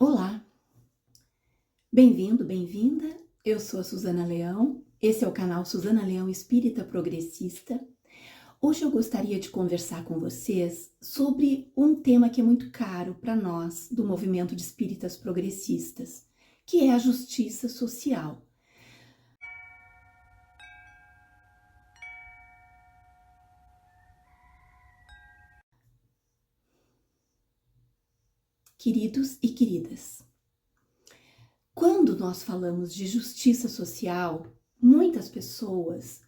Olá, bem-vindo, bem-vinda. Eu sou a Suzana Leão, esse é o canal Suzana Leão Espírita Progressista. Hoje eu gostaria de conversar com vocês sobre um tema que é muito caro para nós do movimento de espíritas progressistas, que é a justiça social. Queridos e queridas, quando nós falamos de justiça social, muitas pessoas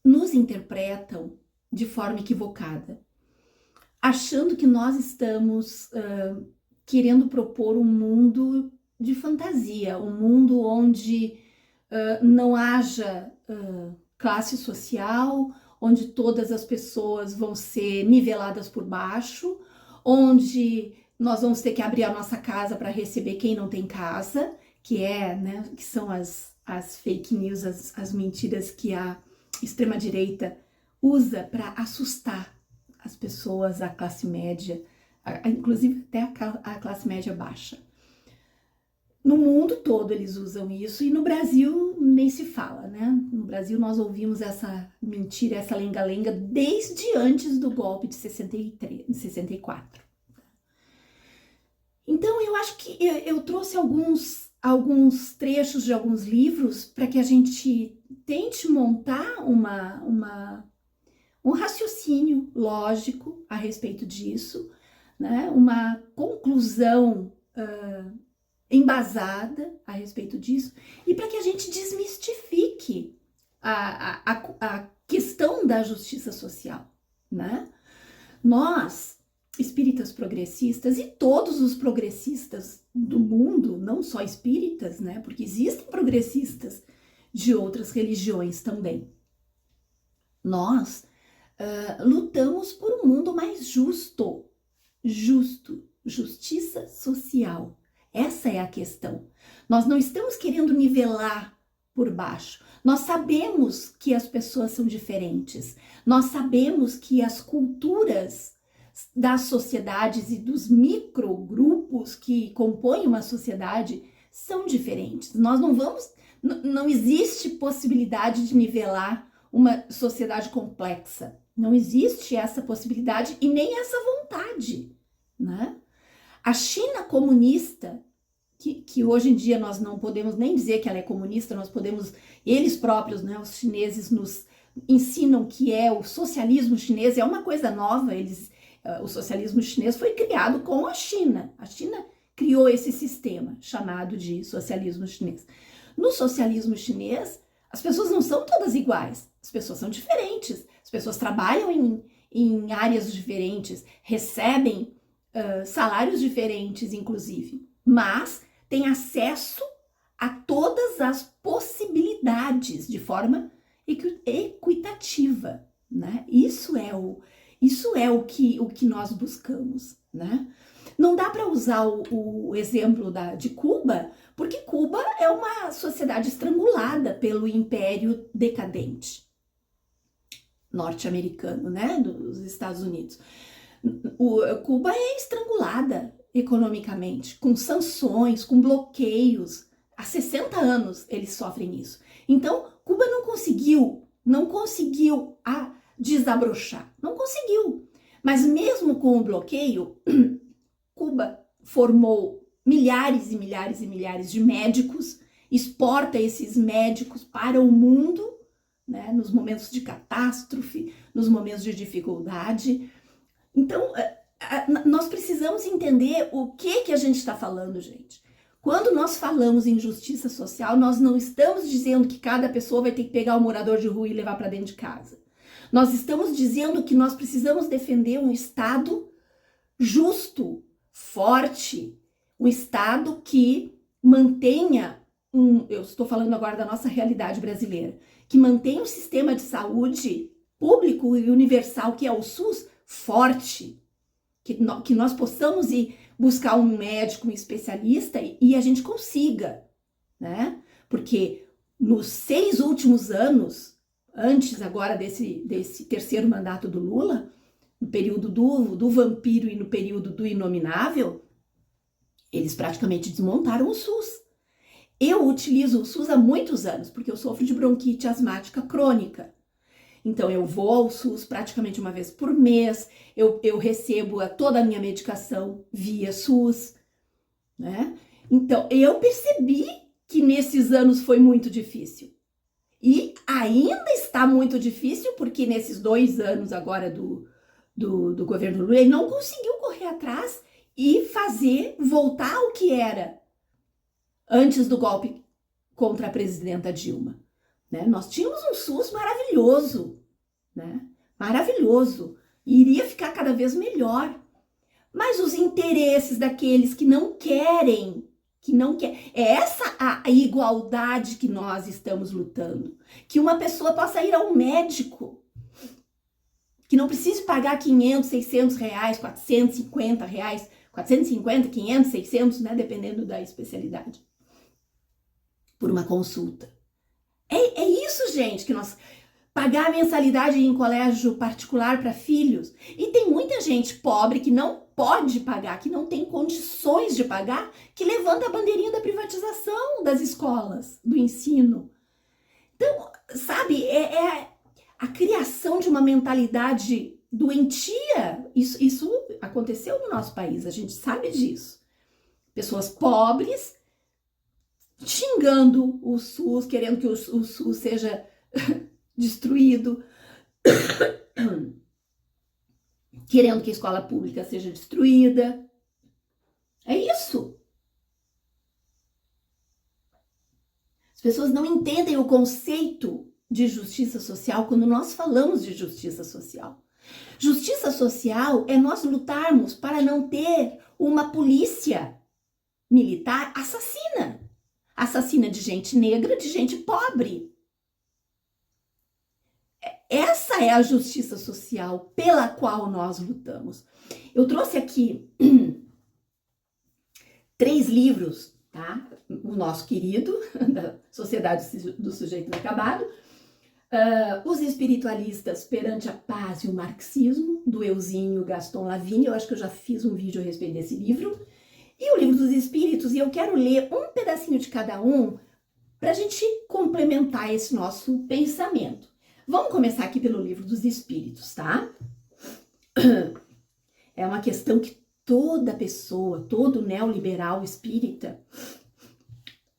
nos interpretam de forma equivocada, achando que nós estamos querendo propor um mundo de fantasia, um mundo onde não haja classe social, onde todas as pessoas vão ser niveladas por baixo, onde nós vamos ter que abrir a nossa casa para receber quem não tem casa, que são as fake news, as mentiras que a extrema-direita usa para assustar as pessoas, a classe média, inclusive até a classe média baixa. No mundo todo eles usam isso e no Brasil nem se fala, né? No Brasil nós ouvimos essa mentira, essa lenga-lenga desde antes do golpe de 64. Então eu acho que eu trouxe alguns trechos de alguns livros para que a gente tente montar um raciocínio lógico a respeito disso, né? Uma conclusão embasada a respeito disso, e para que a gente desmistifique a questão da justiça social, né? Nós, espíritas progressistas, e todos os progressistas do mundo, não só espíritas, né? Porque existem progressistas de outras religiões também. Nós lutamos por um mundo mais justo, justiça social. Essa é a questão. Nós não estamos querendo nivelar por baixo. Nós sabemos que as pessoas são diferentes. Nós sabemos que as culturas das sociedades e dos microgrupos que compõem uma sociedade são diferentes. Não existe possibilidade de nivelar uma sociedade complexa. Não existe essa possibilidade e nem essa vontade, né? A China comunista, que hoje em dia nós não podemos nem dizer que ela é comunista, eles próprios, né, os chineses nos ensinam que o socialismo chinês é uma coisa nova, o socialismo chinês foi criado com a China criou esse sistema chamado de socialismo chinês. No socialismo chinês, as pessoas não são todas iguais, as pessoas são diferentes, as pessoas trabalham em áreas diferentes, recebem salários diferentes, inclusive, mas tem acesso a todas as possibilidades de forma equitativa, né? Isso é o que nós buscamos, né? Não dá para usar o exemplo de Cuba, porque Cuba é uma sociedade estrangulada pelo império decadente norte-americano, né? Dos Estados Unidos. Cuba é estrangulada economicamente, com sanções, com bloqueios. Há 60 anos eles sofrem isso. Então, Cuba não conseguiu desabrochar, não conseguiu. Mas mesmo com o bloqueio, Cuba formou milhares e milhares e milhares de médicos, exporta esses médicos para o mundo, né, nos momentos de catástrofe, nos momentos de dificuldade. Então, nós precisamos entender o que a gente está falando, gente. Quando nós falamos em justiça social, nós não estamos dizendo que cada pessoa vai ter que pegar o morador de rua e levar para dentro de casa. Nós estamos dizendo que nós precisamos defender um Estado justo, forte, um Estado que mantenha eu estou falando agora da nossa realidade brasileira, que mantenha um sistema de saúde público e universal, que é o SUS, forte, que nós possamos ir buscar um médico, um especialista e a gente consiga, né? Porque nos 6 últimos anos, antes agora desse terceiro mandato do Lula, no período do vampiro e no período do inominável, Eles praticamente desmontaram o SUS. Eu utilizo o SUS há muitos anos, porque eu sofro de bronquite asmática crônica. Então, eu vou ao SUS praticamente uma vez por mês, eu recebo toda a minha medicação via SUS, né? Então, eu percebi que nesses anos foi muito difícil. E ainda está muito difícil, porque nesses 2 anos agora do governo Lula, ele não conseguiu correr atrás e voltar ao que era antes do golpe contra a presidenta Dilma. Né? Nós tínhamos um SUS maravilhoso, né? Maravilhoso. E iria ficar cada vez melhor. Mas os interesses daqueles que não querem, é essa a igualdade que nós estamos lutando. Que uma pessoa possa ir ao médico, que não precise pagar 500, 600 reais, 450 reais, 450, 500, 600, né? Dependendo da especialidade, por uma consulta. É isso, gente, que nós... Pagar mensalidade em colégio particular para filhos. E tem muita gente pobre que não pode pagar, que não tem condições de pagar, que levanta a bandeirinha da privatização das escolas, do ensino. Então, sabe, a criação de uma mentalidade doentia. Isso aconteceu no nosso país, a gente sabe disso. Pessoas pobres xingando o SUS, querendo que o SUS seja destruído, querendo que a escola pública seja destruída. É isso. As pessoas não entendem o conceito de justiça social quando nós falamos de justiça social. Justiça social é nós lutarmos para não ter uma polícia militar assassina de gente negra, de gente pobre. Essa é a justiça social pela qual nós lutamos. Eu trouxe aqui 3 livros, tá? O nosso querido, da Sociedade do Sujeito Inacabado, Os Espiritualistas perante a Paz e o Marxismo, do Euzinho Gaston Lavigne. Eu acho que eu já fiz um vídeo a respeito desse livro. E o Livro dos Espíritos, e eu quero ler um pedacinho de cada um para a gente complementar esse nosso pensamento. Vamos começar aqui pelo Livro dos Espíritos, tá? É uma questão que toda pessoa, todo neoliberal espírita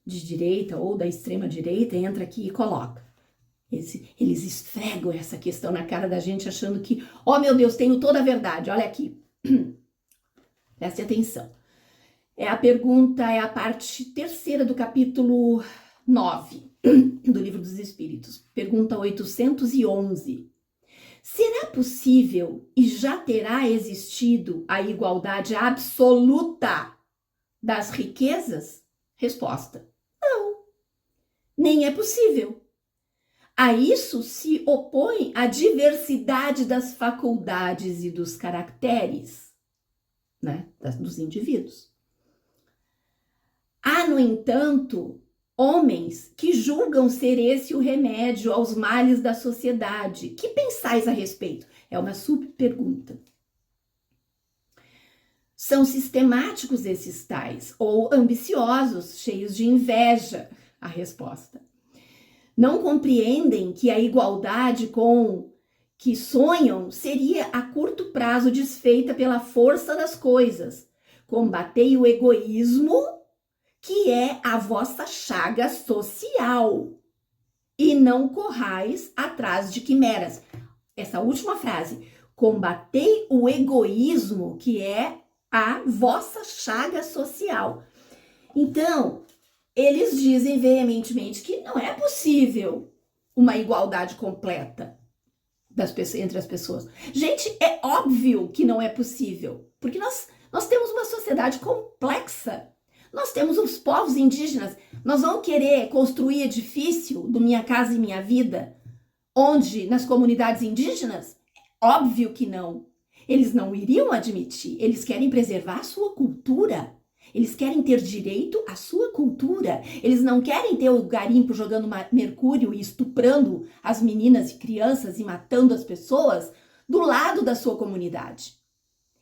de direita ou da extrema direita entra aqui e coloca. Eles esfregam essa questão na cara da gente achando que, oh meu Deus, tenho toda a verdade, olha aqui. Preste atenção. É a parte 3ª do capítulo 9 do Livro dos Espíritos. Pergunta 811. Será possível e já terá existido a igualdade absoluta das riquezas? Resposta: não, nem é possível. A isso se opõe a diversidade das faculdades e dos caracteres, né, dos indivíduos. Há, no entanto, homens que julgam ser esse o remédio aos males da sociedade. Que pensais a respeito? É uma subpergunta. São sistemáticos esses tais, ou ambiciosos, cheios de inveja? A resposta: não compreendem que a igualdade com que sonham seria a curto prazo desfeita pela força das coisas. Combatei o egoísmo, que é a vossa chaga social, e não corrais atrás de quimeras. Essa última frase, combatei o egoísmo, que é a vossa chaga social. Então, eles dizem veementemente que não é possível uma igualdade completa entre as pessoas. Gente, é óbvio que não é possível, porque nós temos uma sociedade complexa. Nós temos os povos indígenas. Nós vamos querer construir edifício do Minha Casa e Minha Vida, onde nas comunidades indígenas? Óbvio que não. Eles não iriam admitir. Eles querem preservar a sua cultura. Eles querem ter direito à sua cultura. Eles não querem ter o garimpo jogando mercúrio e estuprando as meninas e crianças e matando as pessoas do lado da sua comunidade.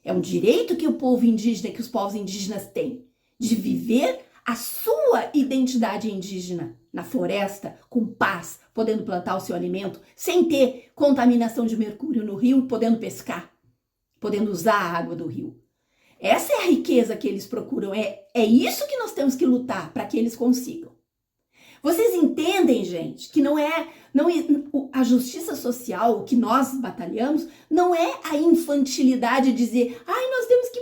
É um direito que o povo indígena, que os povos indígenas têm. de viver a sua identidade indígena na floresta, com paz, podendo plantar o seu alimento, sem ter contaminação de mercúrio no rio, podendo pescar, podendo usar a água do rio. Essa é a riqueza que eles procuram, é isso que nós temos que lutar para que eles consigam. Vocês entendem, gente, que não é a justiça social, o que nós batalhamos, não é a infantilidade de dizer, nós temos que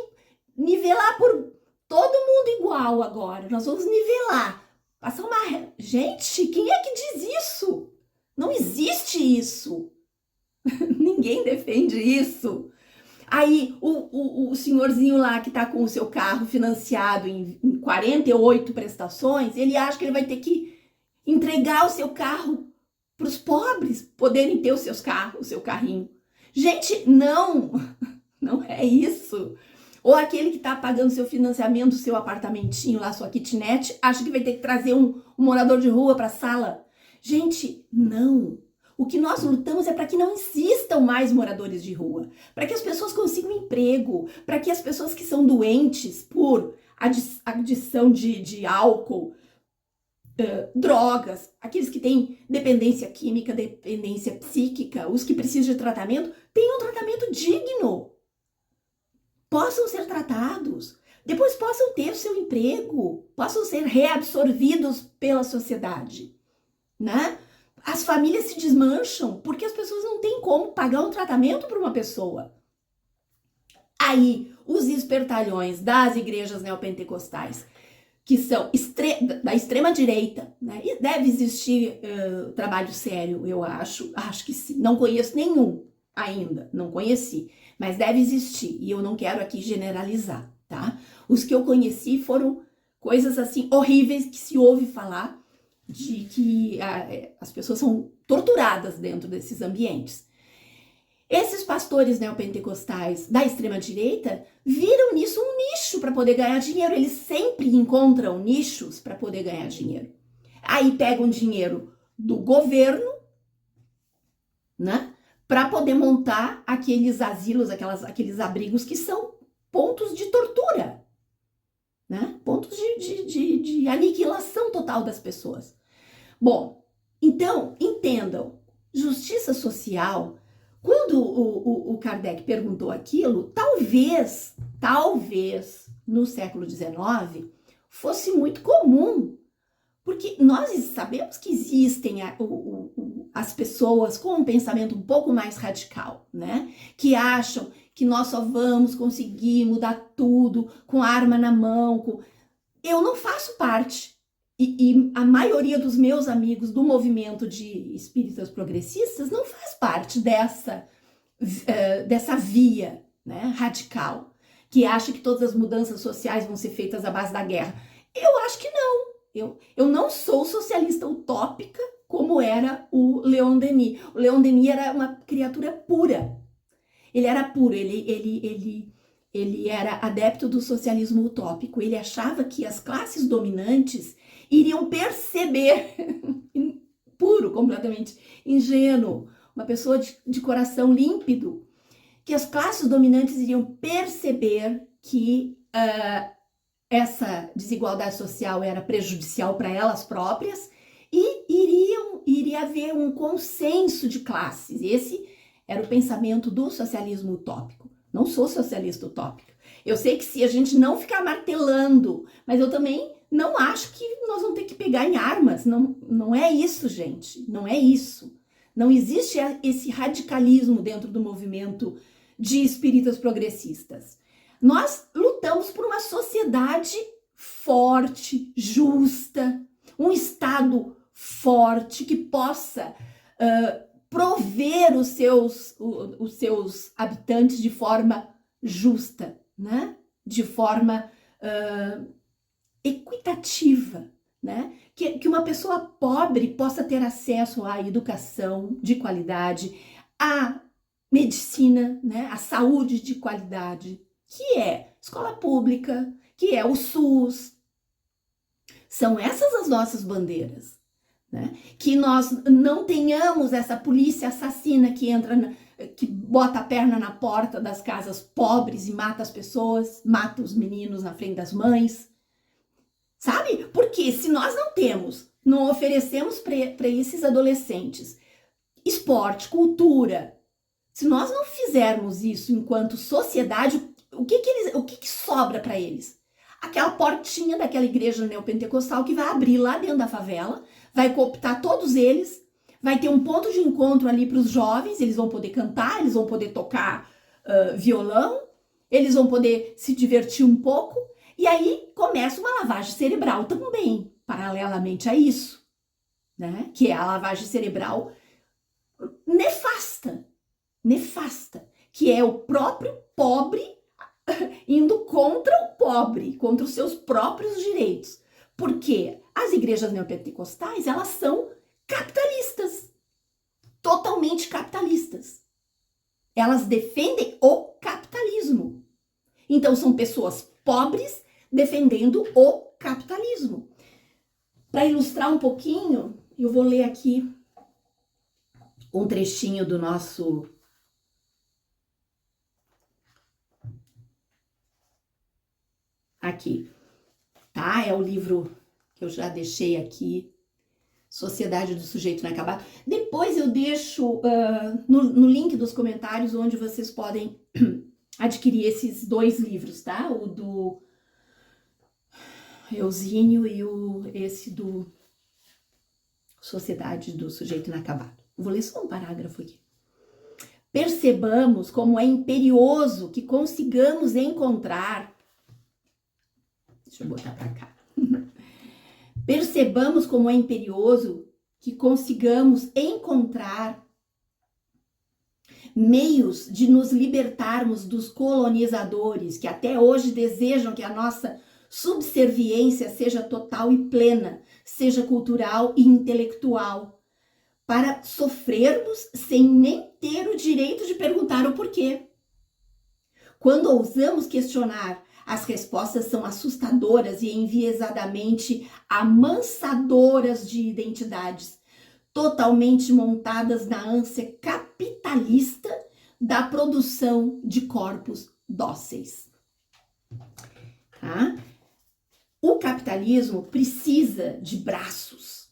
nivelar por todo mundo igual agora, nós vamos nivelar. Passar uma... Gente, quem é que diz isso? Não existe isso. Ninguém defende isso. Aí o senhorzinho lá que tá com o seu carro financiado em 48 prestações, ele acha que ele vai ter que entregar o seu carro para os pobres poderem ter o seu carrinho. Gente, não é isso. Ou aquele que está pagando seu financiamento, seu apartamentinho lá, sua kitnet, acha que vai ter que trazer um morador de rua para a sala. Gente, não. O que nós lutamos é para que não existam mais moradores de rua, para que as pessoas consigam emprego, para que as pessoas que são doentes por adição de álcool, drogas, aqueles que têm dependência química, dependência psíquica, os que precisam de tratamento, tenham um tratamento digno. Possam ser tratados, depois possam ter o seu emprego, possam ser reabsorvidos pela sociedade, né? As famílias se desmancham porque as pessoas não têm como pagar um tratamento para uma pessoa. Aí, os espertalhões das igrejas neopentecostais, que são da extrema direita, né? E deve existir trabalho sério, eu acho que sim. Não conheço nenhum ainda, não conheci, mas deve existir, e eu não quero aqui generalizar, tá? Os que eu conheci foram coisas assim horríveis que se ouve falar de que as pessoas são torturadas dentro desses ambientes. Esses pastores neopentecostais da extrema-direita viram nisso um nicho para poder ganhar dinheiro. Eles sempre encontram nichos para poder ganhar dinheiro. Aí pegam dinheiro do governo, né, para poder montar aqueles asilos, aqueles abrigos que são pontos de tortura, né, pontos de aniquilação total das pessoas. Bom, então, entendam, justiça social, quando o Kardec perguntou aquilo, talvez, no século XIX, fosse muito comum, porque nós sabemos que existem as pessoas com um pensamento um pouco mais radical, né? Que acham que nós só vamos conseguir mudar tudo com a arma na mão. Eu não faço parte. E a maioria dos meus amigos do movimento de espíritas progressistas não faz parte dessa via, né, radical, que acha que todas as mudanças sociais vão ser feitas à base da guerra. Eu acho que não. Eu não sou socialista utópica como era o Leon Denis. O Leon Denis era uma criatura pura. Ele era puro, ele era adepto do socialismo utópico. Ele achava que as classes dominantes iriam perceber, puro, completamente ingênuo, uma pessoa de coração límpido, que as classes dominantes iriam perceber que essa desigualdade social era prejudicial para elas próprias e iria haver um consenso de classes. Esse era o pensamento do socialismo utópico. Não sou socialista utópica. Eu sei que se a gente não ficar martelando, mas eu também não acho que nós vamos ter que pegar em armas. Não é isso, gente. Não é isso. Não existe esse radicalismo dentro do movimento de espíritas progressistas. Nós lutamos por uma sociedade forte, justa, um Estado forte que possa prover os seus habitantes de forma justa, né? De forma equitativa, né? Que uma pessoa pobre possa ter acesso à educação de qualidade, à medicina, né? À saúde de qualidade, que é escola pública, que é o SUS. São essas as nossas bandeiras, né? Que nós não tenhamos essa polícia assassina que entra, que bota a perna na porta das casas pobres e mata as pessoas, mata os meninos na frente das mães, Sabe? Porque se nós não oferecemos para esses adolescentes esporte, cultura, se nós não fizermos isso enquanto sociedade, o que sobra para eles? Aquela portinha daquela igreja neopentecostal que vai abrir lá dentro da favela, vai cooptar todos eles, vai ter um ponto de encontro ali para os jovens, eles vão poder cantar, eles vão poder tocar violão, eles vão poder se divertir um pouco, e aí começa uma lavagem cerebral também, paralelamente a isso, né? Que é a lavagem cerebral nefasta, que é o próprio pobre indo contra o pobre, contra os seus próprios direitos. Porque as igrejas neopentecostais, elas são capitalistas, totalmente capitalistas. Elas defendem o capitalismo. Então são pessoas pobres defendendo o capitalismo. Para ilustrar um pouquinho, eu vou ler aqui um trechinho do nosso aqui, tá? É o livro que eu já deixei aqui, Sociedade do Sujeito Inacabado. Depois eu deixo no link dos comentários onde vocês podem adquirir esses 2 livros, tá? O do Eusínio e esse do Sociedade do Sujeito Inacabado. Vou ler só um parágrafo aqui. Percebamos como é imperioso que consigamos encontrar. Deixa eu botar para cá. Percebamos como é imperioso que consigamos encontrar meios de nos libertarmos dos colonizadores que até hoje desejam que a nossa subserviência seja total e plena, seja cultural e intelectual, para sofrermos sem nem ter o direito de perguntar o porquê. Quando ousamos questionar, as respostas são assustadoras e enviesadamente amansadoras de identidades, totalmente montadas na ânsia capitalista da produção de corpos dóceis. Tá? O capitalismo precisa de braços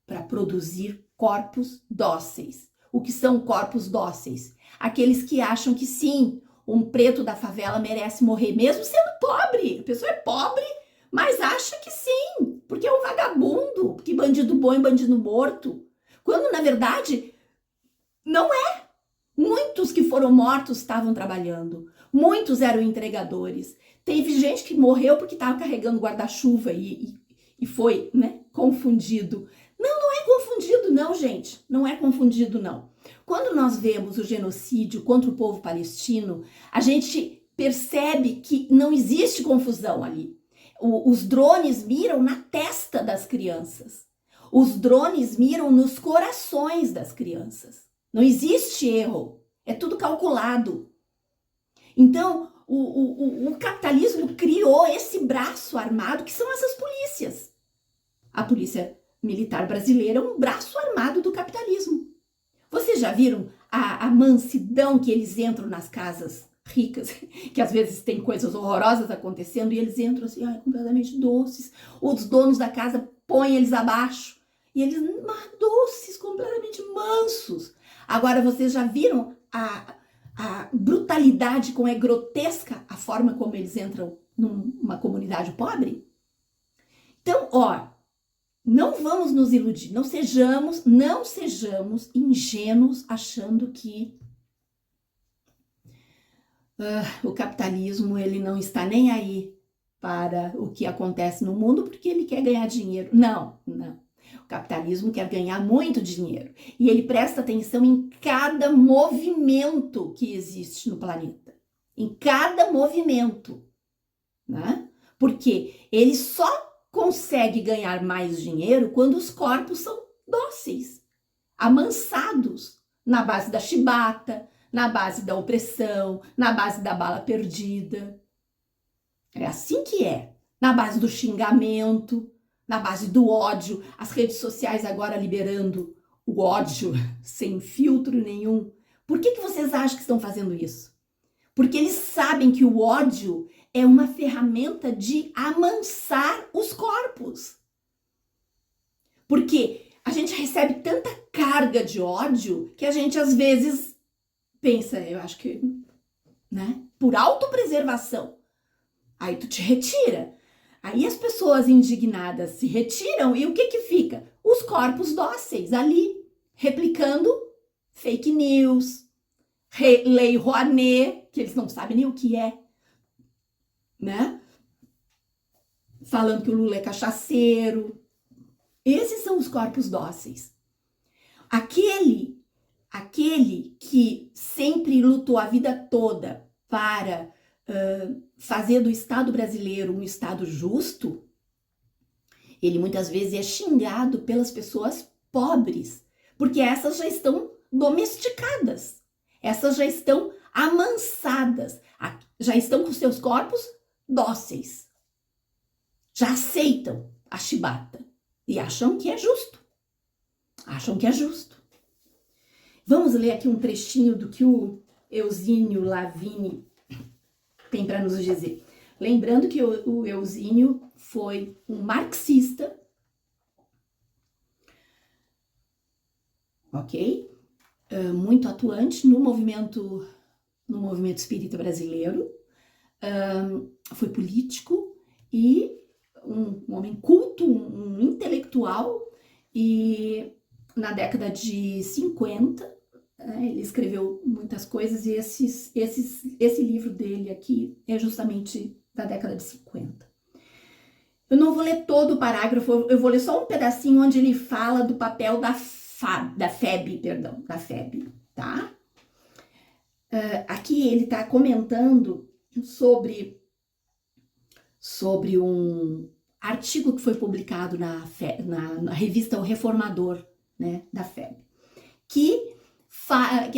para produzir corpos dóceis. O que são corpos dóceis? Aqueles que acham que sim, um preto da favela merece morrer, mesmo sendo pobre. A pessoa é pobre, mas acha que sim, porque é um vagabundo, porque bandido bom é bandido morto. Quando, na verdade, não é. Muitos que foram mortos estavam trabalhando. Muitos eram entregadores. Teve gente que morreu porque estava carregando guarda-chuva e foi, né, confundido. Não é confundido não, gente. Não é confundido não. Quando nós vemos o genocídio contra o povo palestino, a gente percebe que não existe confusão ali. Os drones miram na testa das crianças. Os drones miram nos corações das crianças. Não existe erro. É tudo calculado. Então, o capitalismo criou esse braço armado que são essas polícias. A polícia militar brasileira é um braço armado do capitalismo. Vocês já viram a mansidão que eles entram nas casas ricas, que às vezes tem coisas horrorosas acontecendo e eles entram assim, completamente doces. Os donos da casa põem eles abaixo e eles doces, completamente mansos. Agora, vocês já viram a brutalidade como é grotesca a forma como eles entram numa comunidade pobre? Então, não vamos nos iludir, não sejamos ingênuos achando que o capitalismo ele não está nem aí para o que acontece no mundo porque ele quer ganhar dinheiro. Não. O capitalismo quer ganhar muito dinheiro e ele presta atenção em cada movimento que existe no planeta, em cada movimento, né? Porque ele só consegue ganhar mais dinheiro quando os corpos são dóceis, amansados, na base da chibata, na base da opressão, na base da bala perdida. É assim que é, na base do xingamento, na base do ódio, as redes sociais agora liberando o ódio sem filtro nenhum. Por que vocês acham que estão fazendo isso? Porque eles sabem que o ódio é uma ferramenta de amansar os corpos. Porque a gente recebe tanta carga de ódio que a gente às vezes pensa, eu acho que, né, por autopreservação, aí tu te retira. Aí as pessoas indignadas se retiram e o que fica? Os corpos dóceis ali, replicando fake news, Lei Rouanet, que eles não sabem nem o que é, né? Falando que o Lula é cachaceiro. Esses são os corpos dóceis. Aquele que sempre lutou a vida toda para fazer do Estado brasileiro um Estado justo, ele muitas vezes é xingado pelas pessoas pobres, porque essas já estão domesticadas, essas já estão amansadas, já estão com seus corpos dóceis, já aceitam a chibata e acham que é justo. Vamos ler aqui um trechinho do que o Eusínio Lavini tem para nos dizer. Lembrando que o Eusínio foi um marxista, ok? Muito atuante no movimento espírita brasileiro, foi político e um homem culto, um intelectual, e na década de 50, ele escreveu muitas coisas, e esse livro dele aqui é justamente da década de 50. Eu não vou ler todo o parágrafo, eu vou ler só um pedacinho onde ele fala do papel da FEB, tá? Aqui ele está comentando sobre um artigo que foi publicado na revista O Reformador, né, da FEB, que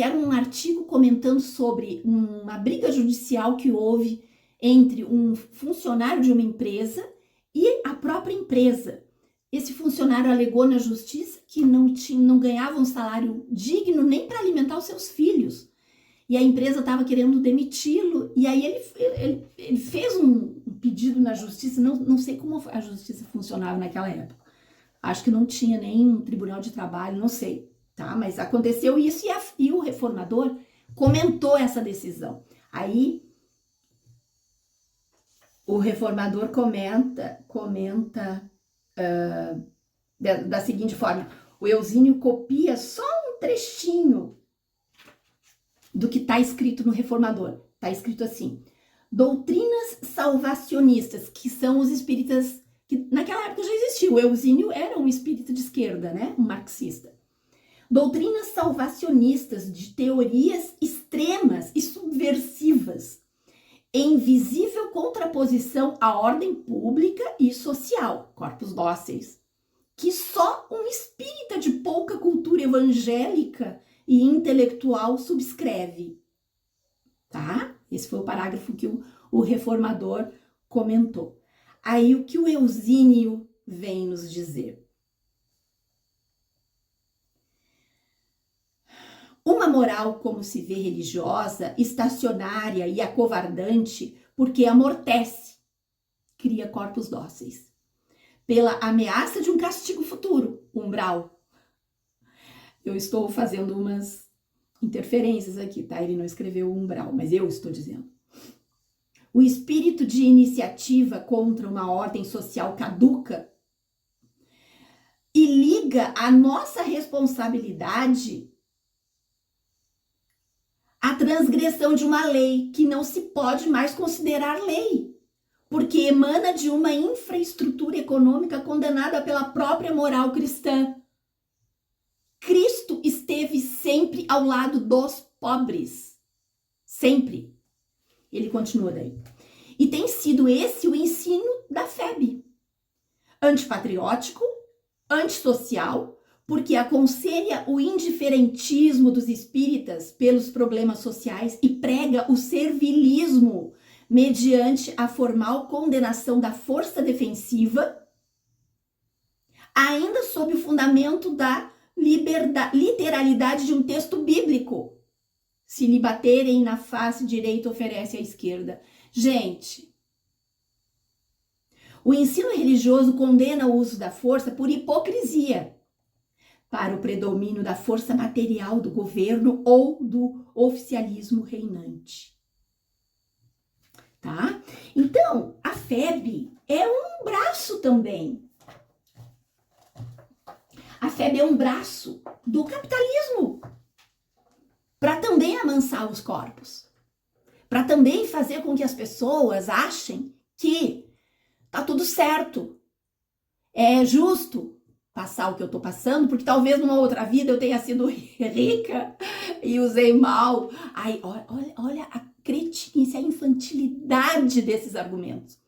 era um artigo comentando sobre uma briga judicial que houve entre um funcionário de uma empresa e a própria empresa. Esse funcionário alegou na justiça que não ganhava um salário digno nem para alimentar os seus filhos. E a empresa estava querendo demiti-lo, e aí ele fez um pedido na justiça, não sei como a justiça funcionava naquela época. Acho que não tinha nem um tribunal de trabalho, não sei, tá? Mas aconteceu isso e o reformador comentou essa decisão. Aí o reformador comenta da seguinte forma: o Eusínio copia só um trechinho do que está escrito no Reformador. Está escrito assim: doutrinas salvacionistas, que são os espíritas, que naquela época já existia. O Eusínio era um espírita de esquerda, né? Um marxista. Doutrinas salvacionistas de teorias extremas e subversivas, em visível contraposição à ordem pública e social, corpos dóceis, que só um espírita de pouca cultura evangélica e intelectual subscreve, tá? Esse foi o parágrafo que o reformador comentou. Aí o que o Eusínio vem nos dizer? Uma moral, como se vê, religiosa, estacionária e acovardante, porque amortece, cria corpos dóceis, pela ameaça de um castigo futuro, umbral. Eu estou fazendo umas interferências aqui, tá? Ele não escreveu umbral, mas eu estou dizendo. O espírito de iniciativa contra uma ordem social caduca e liga a nossa responsabilidade à transgressão de uma lei que não se pode mais considerar lei, porque emana de uma infraestrutura econômica condenada pela própria moral cristã. Cristo esteve sempre ao lado dos pobres. Sempre. Ele continua daí. E tem sido esse o ensino da FEB. Antipatriótico, antissocial, porque aconselha o indiferentismo dos espíritas pelos problemas sociais e prega o servilismo mediante a formal condenação da força defensiva, ainda sob o fundamento da literalidade de um texto bíblico. Se lhe baterem na face direita, oferece à esquerda. Gente, O ensino religioso condena o uso da força por hipocrisia, para o predomínio da força material do governo ou do oficialismo reinante. Tá? Então, a FEB é um braço também. A FEB é um braço do capitalismo para também amansar os corpos, para também fazer com que as pessoas achem que tá tudo certo, é justo passar o que eu tô passando, porque talvez numa outra vida eu tenha sido rica e usei mal. Ai, olha a cretinice, a infantilidade desses argumentos.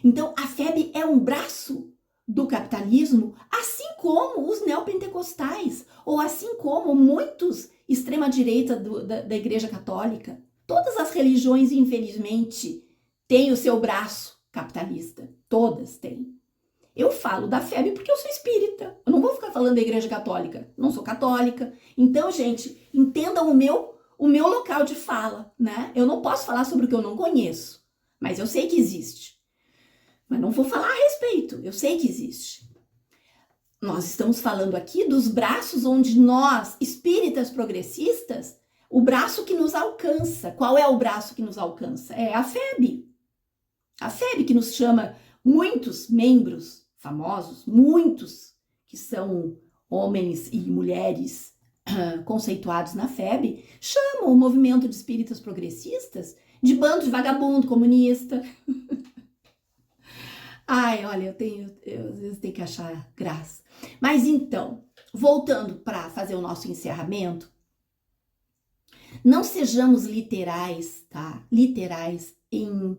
Então, a FEB é um braço do capitalismo, assim como os neopentecostais, ou assim como muitos extrema-direita da Igreja Católica. Todas as religiões, infelizmente, têm o seu braço capitalista. Todas têm. Eu falo da FEB porque eu sou espírita. Eu não vou ficar falando da Igreja Católica. Não sou católica. Então, gente, entendam o meu local de fala, né? Eu não posso falar sobre o que eu não conheço, mas eu sei que existe. Mas não vou falar a respeito. Eu sei que existe. Nós estamos falando aqui dos braços onde nós, espíritas progressistas, o braço que nos alcança. Qual é o braço que nos alcança? É a FEB. A FEB que nos chama muitos membros famosos, muitos que são homens e mulheres conceituados na FEB, chamam o movimento de espíritas progressistas de bando de vagabundo comunista. Ai, olha, eu às vezes tenho que achar graça. Mas então, voltando para fazer o nosso encerramento, não sejamos literais, tá? Literais em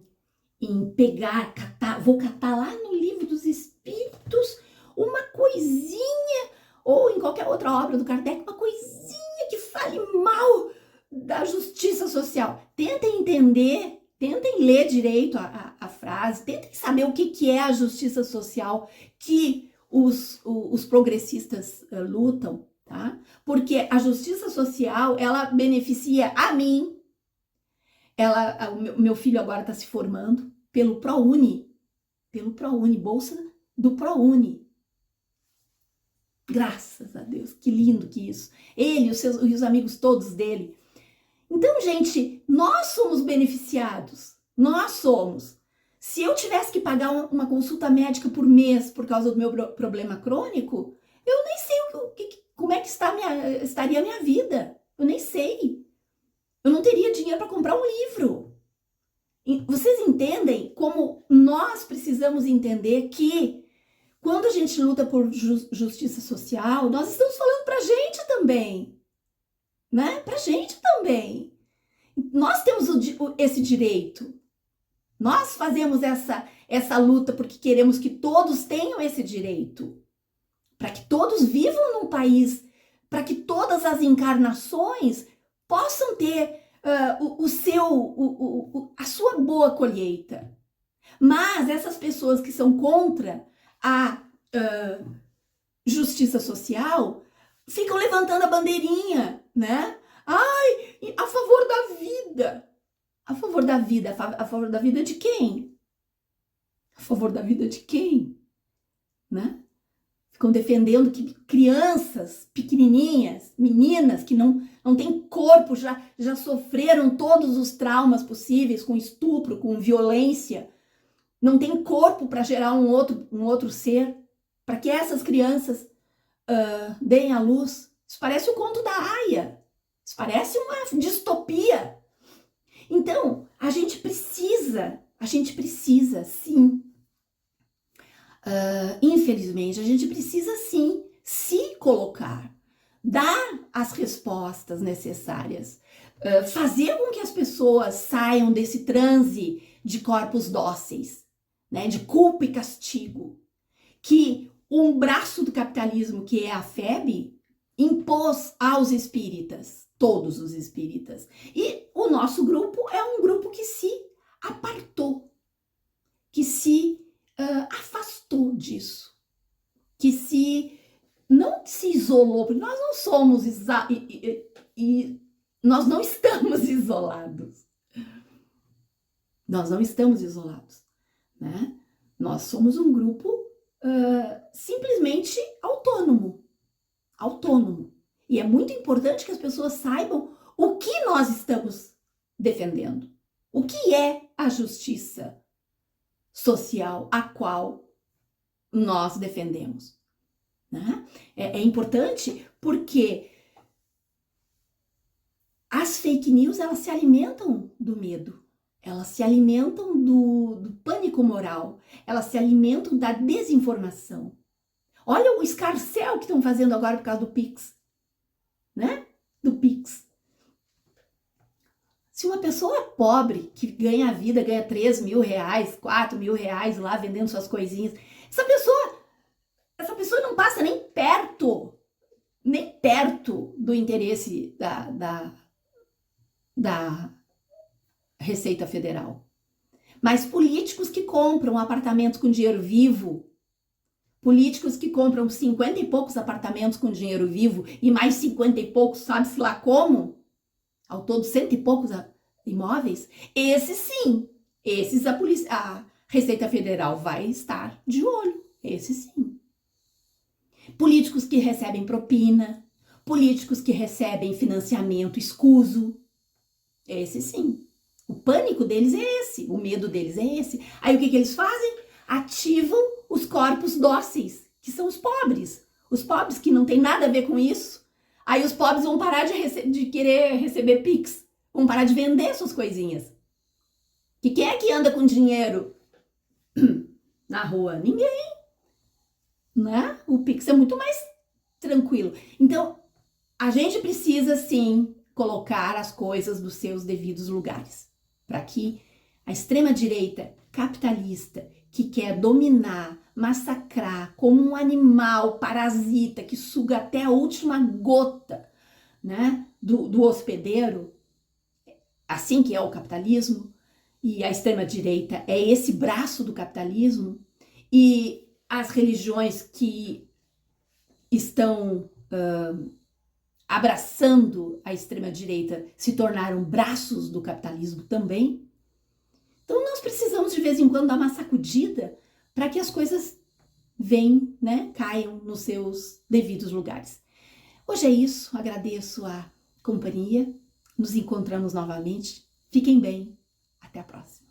pegar, catar, vou catar lá no Livro dos Espíritos uma coisinha, ou em qualquer outra obra do Kardec, uma coisinha que fale mal da justiça social. Tentem entender, tentem ler direito a frase, tentem saber o que é a justiça social que os progressistas lutam, tá? Porque a justiça social, ela beneficia a mim. O meu filho agora está se formando pelo ProUni, bolsa do ProUni. Graças a Deus, que lindo que isso. Ele e os amigos todos dele. Então, gente, nós somos beneficiados. Nós somos. Se eu tivesse que pagar uma consulta médica por mês por causa do meu problema crônico, eu nem sei como é que estaria a minha vida. Eu nem sei. Eu não teria dinheiro para comprar um livro. Vocês entendem como nós precisamos entender que quando a gente luta por justiça social, nós estamos falando para a gente também, né? Para a gente também. Nós temos esse direito. Nós fazemos essa luta porque queremos que todos tenham esse direito. Para que todos vivam num país, para que todas as encarnações possam ter a sua boa colheita. Mas essas pessoas que são contra a justiça social ficam levantando a bandeirinha, né? Ai, a favor da vida. A favor da vida. A favor da vida de quem? A favor da vida de quem? Né? Ficam defendendo que crianças pequenininhas, meninas que não têm corpo, já sofreram todos os traumas possíveis com estupro, com violência, não tem corpo para gerar um outro ser, para que essas crianças deem à luz. Isso parece o conto da Aya, isso parece uma distopia. Então, a gente precisa sim, infelizmente, a gente precisa sim se colocar, dar as respostas necessárias, fazer com que as pessoas saiam desse transe de corpos dóceis, né, de culpa e castigo, que um braço do capitalismo, que é a FEB, impôs aos espíritas, todos os espíritas. E o nosso grupo é um grupo que se apartou, que se afastou disso, que não se isolou, porque nós não somos nós não estamos isolados. Nós não estamos isolados, né? Nós somos um grupo simplesmente autônomo. E é muito importante que as pessoas saibam o que nós estamos defendendo. O que é a justiça social a qual nós defendemos, né? É importante porque as fake news, elas se alimentam do medo, elas se alimentam do pânico moral, elas se alimentam da desinformação. Olha o escarcéu que estão fazendo agora por causa do Pix, né? Do Pix. Se uma pessoa pobre que ganha a vida, ganha 3 mil reais, 4 mil reais lá vendendo suas coisinhas, essa pessoa não passa nem perto do interesse da Receita Federal. Mas políticos que compram apartamentos com dinheiro vivo, políticos que compram 50 e poucos apartamentos com dinheiro vivo e mais 50 e poucos, sabe-se lá como, ao todo 100 e poucos imóveis, esses sim, a Receita Federal vai estar de olho, esses sim. Políticos que recebem propina, políticos que recebem financiamento escuso, esse sim. O pânico deles é esse, o medo deles é esse. Aí o que eles fazem? Ativam os corpos dóceis, que são os pobres que não tem nada a ver com isso. Aí os pobres vão parar de querer receber Pix, vão parar de vender suas coisinhas. Que quem é que anda com dinheiro na rua? Ninguém, né? O Pix é muito mais tranquilo. Então, a gente precisa sim colocar as coisas nos seus devidos lugares, para que a extrema-direita capitalista, que quer dominar, massacrar como um animal parasita que suga até a última gota, né, do hospedeiro, assim que é o capitalismo, e a extrema-direita é esse braço do capitalismo, e as religiões que estão abraçando a extrema-direita se tornaram braços do capitalismo também. Então nós precisamos de vez em quando dar uma sacudida para que as coisas venham, né, caiam nos seus devidos lugares. Hoje é isso, agradeço a companhia, nos encontramos novamente, fiquem bem, até a próxima.